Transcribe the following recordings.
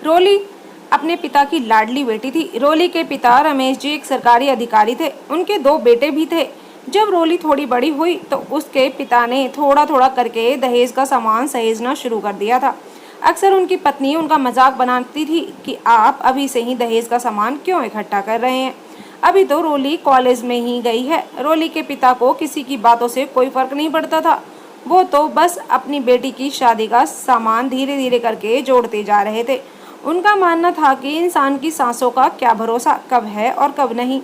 रोली अपने पिता की लाडली बेटी थी। रोली के पिता रमेश जी एक सरकारी अधिकारी थे। उनके 2 बेटे भी थे। जब रोली थोड़ी बड़ी हुई तो उसके पिता ने थोड़ा थोड़ा करके दहेज का सामान सहेजना शुरू कर दिया था। अक्सर उनकी पत्नी उनका मजाक बनाती थी कि आप अभी से ही दहेज का सामान क्यों इकट्ठा कर रहे हैं, अभी तो रोली कॉलेज में ही गई है। रोली के पिता को किसी की बातों से कोई फर्क नहीं पड़ता था। वो तो बस अपनी बेटी की शादी का सामान धीरे धीरे करके जोड़ते जा रहे थे। उनका मानना था कि इंसान की सांसों का क्या भरोसा, कब है और कब नहीं।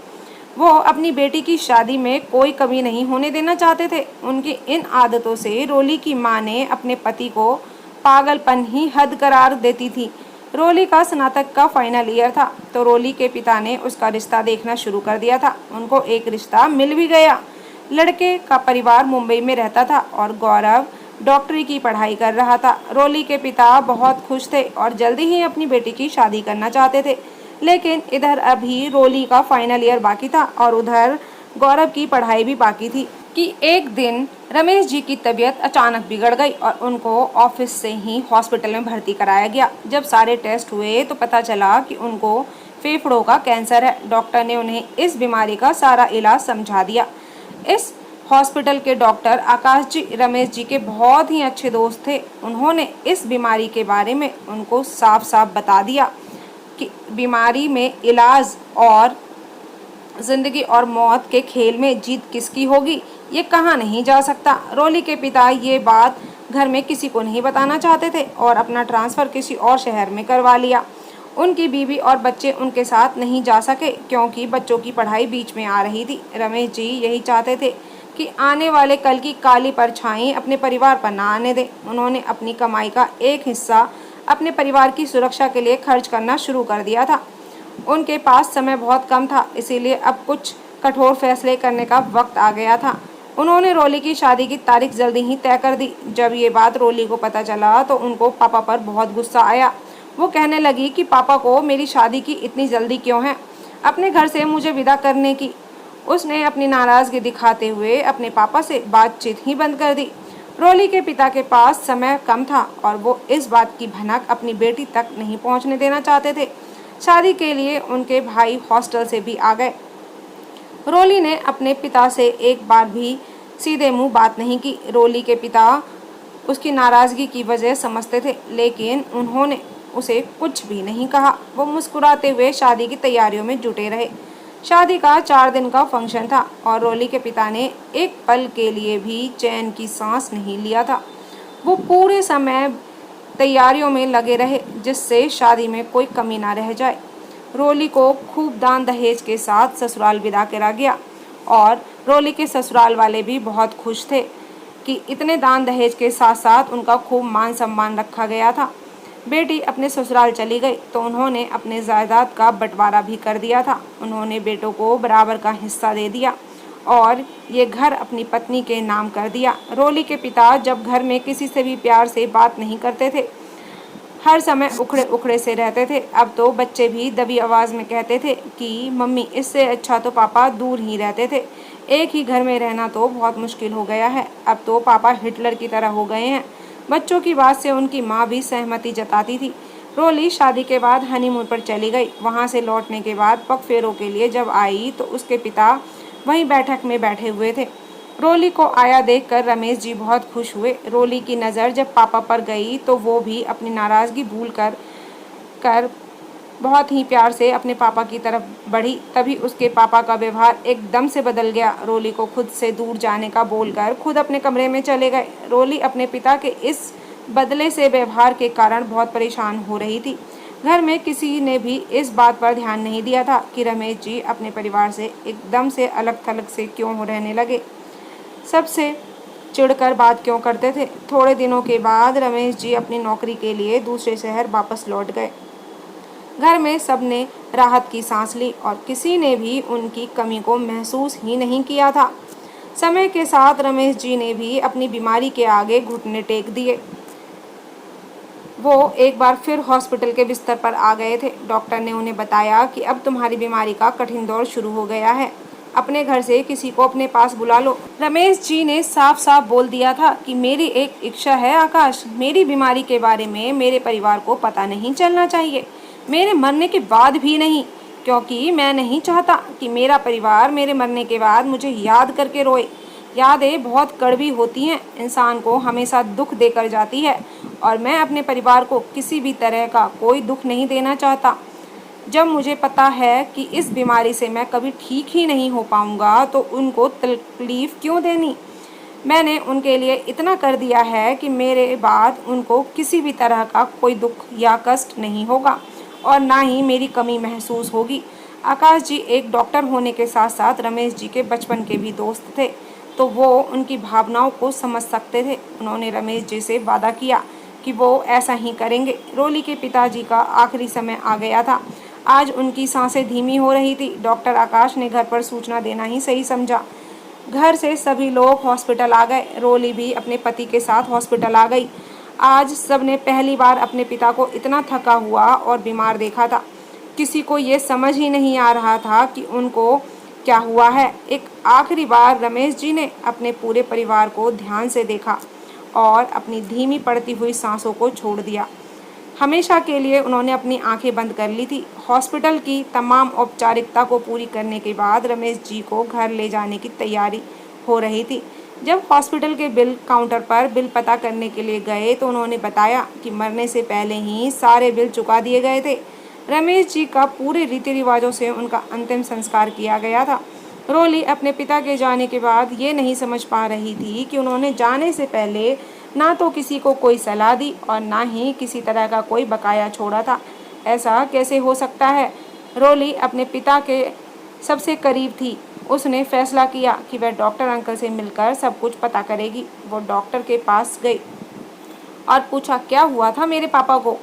वो अपनी बेटी की शादी में कोई कमी नहीं होने देना चाहते थे। उनकी इन आदतों से रोली की मां ने अपने पति को पागलपन ही हद करार देती थी। रोली का स्नातक का फाइनल ईयर था तो रोली के पिता ने उसका रिश्ता देखना शुरू कर दिया था। उनको एक रिश्ता मिल भी गया। लड़के का परिवार मुंबई में रहता था और गौरव डॉक्टरी की पढ़ाई कर रहा था। रोली के पिता बहुत खुश थे और जल्दी ही अपनी बेटी की शादी करना चाहते थे। लेकिन इधर अभी रोली का फाइनल ईयर बाकी था और उधर गौरव की पढ़ाई भी बाकी थी कि एक दिन रमेश जी की तबीयत अचानक बिगड़ गई और उनको ऑफिस से ही हॉस्पिटल में भर्ती कराया गया। जब सारे टेस्ट हुए तो पता चला कि उनको फेफड़ों का कैंसर है। डॉक्टर ने उन्हें इस बीमारी का सारा इलाज समझा दिया। इस हॉस्पिटल के डॉक्टर आकाश जी रमेश जी के बहुत ही अच्छे दोस्त थे। उन्होंने इस बीमारी के बारे में उनको साफ साफ बता दिया कि बीमारी में इलाज और जिंदगी और मौत के खेल में जीत किसकी होगी ये कहा नहीं जा सकता। रोली के पिता ये बात घर में किसी को नहीं बताना चाहते थे और अपना ट्रांसफ़र किसी और शहर में करवा लिया। उनकी बीवी और बच्चे उनके साथ नहीं जा सके क्योंकि बच्चों की पढ़ाई बीच में आ रही थी। रमेश जी यही चाहते थे कि आने वाले कल की काली परछाई अपने परिवार पर ना आने दें। उन्होंने अपनी कमाई का एक हिस्सा अपने परिवार की सुरक्षा के लिए खर्च करना शुरू कर दिया था। उनके पास समय बहुत कम था, इसीलिए अब कुछ कठोर फैसले करने का वक्त आ गया था। उन्होंने रोली की शादी की तारीख जल्दी ही तय कर दी। जब ये बात रोली को पता चला तो उनको पापा पर बहुत गुस्सा आया। वो कहने लगी कि पापा को मेरी शादी की इतनी जल्दी क्यों है, अपने घर से मुझे विदा करने की। उसने अपनी नाराज़गी दिखाते हुए अपने पापा से बातचीत ही बंद कर दी। रोली के पिता के पास समय कम था और वो इस बात की भनक अपनी बेटी तक नहीं पहुंचने देना चाहते थे। शादी के लिए उनके भाई हॉस्टल से भी आ गए। रोली ने अपने पिता से एक बार भी सीधे मुंह बात नहीं की। रोली के पिता उसकी नाराज़गी की वजह समझते थे, लेकिन उन्होंने उसे कुछ भी नहीं कहा। वो मुस्कुराते हुए शादी की तैयारियों में जुटे रहे। शादी का 4 दिन का फंक्शन था और रोली के पिता ने एक पल के लिए भी चैन की सांस नहीं लिया था। वो पूरे समय तैयारियों में लगे रहे जिससे शादी में कोई कमी ना रह जाए। रोली को खूब दान दहेज के साथ ससुराल विदा करा गया और रोली के ससुराल वाले भी बहुत खुश थे कि इतने दान दहेज के साथ साथ उनका खूब मान सम्मान रखा गया था। बेटी अपने ससुराल चली गई तो उन्होंने अपने जायदाद का बंटवारा भी कर दिया था। उन्होंने बेटों को बराबर का हिस्सा दे दिया और ये घर अपनी पत्नी के नाम कर दिया। रोली के पिता जब घर में किसी से भी प्यार से बात नहीं करते थे, हर समय उखड़े उखड़े से रहते थे। अब तो बच्चे भी दबी आवाज़ में कहते थे कि मम्मी, इससे अच्छा तो पापा दूर ही रहते थे। एक ही घर में रहना तो बहुत मुश्किल हो गया है। अब तो पापा हिटलर की तरह हो गए हैं। बच्चों की बात से उनकी माँ भी सहमति जताती थी। रोली शादी के बाद हनीमून पर चली गई। वहाँ से लौटने के बाद पगफेरों के लिए जब आई तो उसके पिता वहीं बैठक में बैठे हुए थे। रोली को आया देखकर रमेश जी बहुत खुश हुए। रोली की नज़र जब पापा पर गई तो वो भी अपनी नाराज़गी भूल कर बहुत ही प्यार से अपने पापा की तरफ बढ़ी। तभी उसके पापा का व्यवहार एकदम से बदल गया। रोली को खुद से दूर जाने का बोलकर खुद अपने कमरे में चले गए। रोली अपने पिता के इस बदले से व्यवहार के कारण बहुत परेशान हो रही थी। घर में किसी ने भी इस बात पर ध्यान नहीं दिया था कि रमेश जी अपने परिवार से एकदम से अलग थलग से क्यों रहने लगे, सबसे चिढ़कर बात क्यों करते थे। थोड़े दिनों के बाद रमेश जी अपनी नौकरी के लिए दूसरे शहर वापस लौट गए। घर में सबने राहत की सांस ली और किसी ने भी उनकी कमी को महसूस ही नहीं किया था। समय के साथ रमेश जी ने भी अपनी बीमारी के आगे घुटने टेक दिए। वो एक बार फिर हॉस्पिटल के बिस्तर पर आ गए थे। डॉक्टर ने उन्हें बताया कि अब तुम्हारी बीमारी का कठिन दौर शुरू हो गया है। अपने घर से किसी को अपने पास बुला लो। रमेश जी ने साफ साफ बोल दिया था कि मेरी एक इच्छा है आकाश, मेरी बीमारी के बारे में मेरे परिवार को पता नहीं चलना चाहिए, मेरे मरने के बाद भी नहीं, क्योंकि मैं नहीं चाहता कि मेरा परिवार मेरे मरने के बाद मुझे याद करके रोए। यादें बहुत कड़वी होती हैं, इंसान को हमेशा दुख देकर जाती है और मैं अपने परिवार को किसी भी तरह का कोई दुख नहीं देना चाहता। जब मुझे पता है कि इस बीमारी से मैं कभी ठीक ही नहीं हो पाऊंगा तो उनको तकलीफ क्यों देनी। मैंने उनके लिए इतना कर दिया है कि मेरे बाद उनको किसी भी तरह का कोई दुख या कष्ट नहीं होगा और ना ही मेरी कमी महसूस होगी। आकाश जी एक डॉक्टर होने के साथ साथ रमेश जी के बचपन के भी दोस्त थे, तो वो उनकी भावनाओं को समझ सकते थे। उन्होंने रमेश जी से वादा किया कि वो ऐसा ही करेंगे। रोली के पिताजी का आखिरी समय आ गया था। आज उनकी सांसें धीमी हो रही थी। डॉक्टर आकाश ने घर पर सूचना देना ही सही समझा। घर से सभी लोग हॉस्पिटल आ गए। रोली भी अपने पति के साथ हॉस्पिटल आ गई। आज सबने पहली बार अपने पिता को इतना थका हुआ और बीमार देखा था। किसी को ये समझ ही नहीं आ रहा था कि उनको क्या हुआ है। एक आखिरी बार रमेश जी ने अपने पूरे परिवार को ध्यान से देखा और अपनी धीमी पड़ती हुई सांसों को छोड़ दिया। हमेशा के लिए उन्होंने अपनी आंखें बंद कर ली थी। हॉस्पिटल की तमाम औपचारिकता को पूरी करने के बाद रमेश जी को घर ले जाने की तैयारी हो रही थी। जब हॉस्पिटल के बिल काउंटर पर बिल पता करने के लिए गए तो उन्होंने बताया कि मरने से पहले ही सारे बिल चुका दिए गए थे। रमेश जी का पूरे रीति रिवाजों से उनका अंतिम संस्कार किया गया था। रोली अपने पिता के जाने के बाद ये नहीं समझ पा रही थी कि उन्होंने जाने से पहले ना तो किसी को कोई सलाह दी और ना ही किसी तरह का कोई बकाया छोड़ा था। ऐसा कैसे हो सकता है। रोली अपने पिता के सबसे करीब थी। उसने फैसला किया कि वह डॉक्टर अंकल से मिलकर सब कुछ पता करेगी। वो डॉक्टर के पास गई और पूछा, क्या हुआ था मेरे पापा को।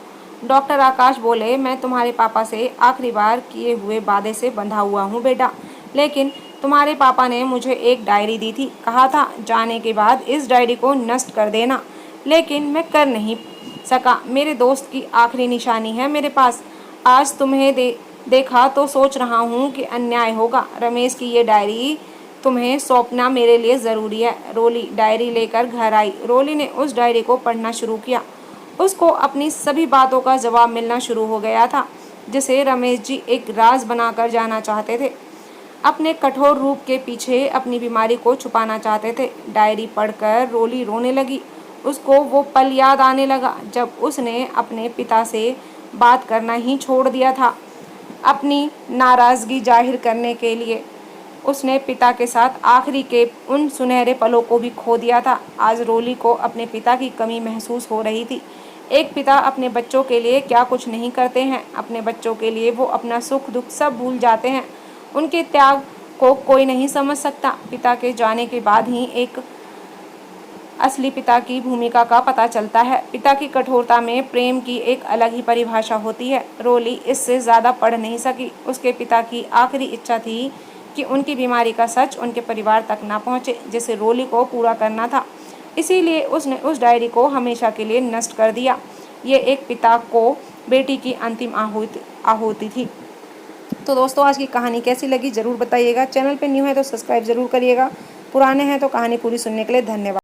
डॉक्टर आकाश बोले, मैं तुम्हारे पापा से आखिरी बार किए हुए वादे से बंधा हुआ हूँ बेटा, लेकिन तुम्हारे पापा ने मुझे एक डायरी दी थी। कहा था जाने के बाद इस डायरी को नष्ट कर देना, लेकिन मैं कर नहीं सका। मेरे दोस्त की आखिरी निशानी है मेरे पास। आज तुम्हें देखा तो सोच रहा हूँ कि अन्याय होगा। रमेश की ये डायरी तुम्हें सौंपना मेरे लिए ज़रूरी है। रोली डायरी लेकर घर आई। रोली ने उस डायरी को पढ़ना शुरू किया। उसको अपनी सभी बातों का जवाब मिलना शुरू हो गया था, जिसे रमेश जी एक राज बनाकर जाना चाहते थे। अपने कठोर रूप के पीछे अपनी बीमारी को छुपाना चाहते थे। डायरी पढ़कर रोली रोने लगी। उसको वो पल याद आने लगा जब उसने अपने पिता से बात करना ही छोड़ दिया था। अपनी नाराज़गी जाहिर करने के लिए उसने पिता के साथ आखिरी के उन सुनहरे पलों को भी खो दिया था। आज रोली को अपने पिता की कमी महसूस हो रही थी। एक पिता अपने बच्चों के लिए क्या कुछ नहीं करते हैं। अपने बच्चों के लिए वो अपना सुख दुख सब भूल जाते हैं। उनके त्याग को कोई नहीं समझ सकता। पिता के जाने के बाद ही एक असली पिता की भूमिका का पता चलता है। पिता की कठोरता में प्रेम की एक अलग ही परिभाषा होती है। रोली इससे ज़्यादा पढ़ नहीं सकी। उसके पिता की आखिरी इच्छा थी कि उनकी बीमारी का सच उनके परिवार तक ना पहुंचे, जिसे रोली को पूरा करना था। इसीलिए उसने उस डायरी को हमेशा के लिए नष्ट कर दिया। ये एक पिता को बेटी की अंतिम आहुति थी। तो दोस्तों, आज की कहानी कैसी लगी ज़रूर बताइएगा। चैनल पे न्यू है तो सब्सक्राइब ज़रूर करिएगा। पुराने हैं तो कहानी पूरी सुनने के लिए धन्यवाद।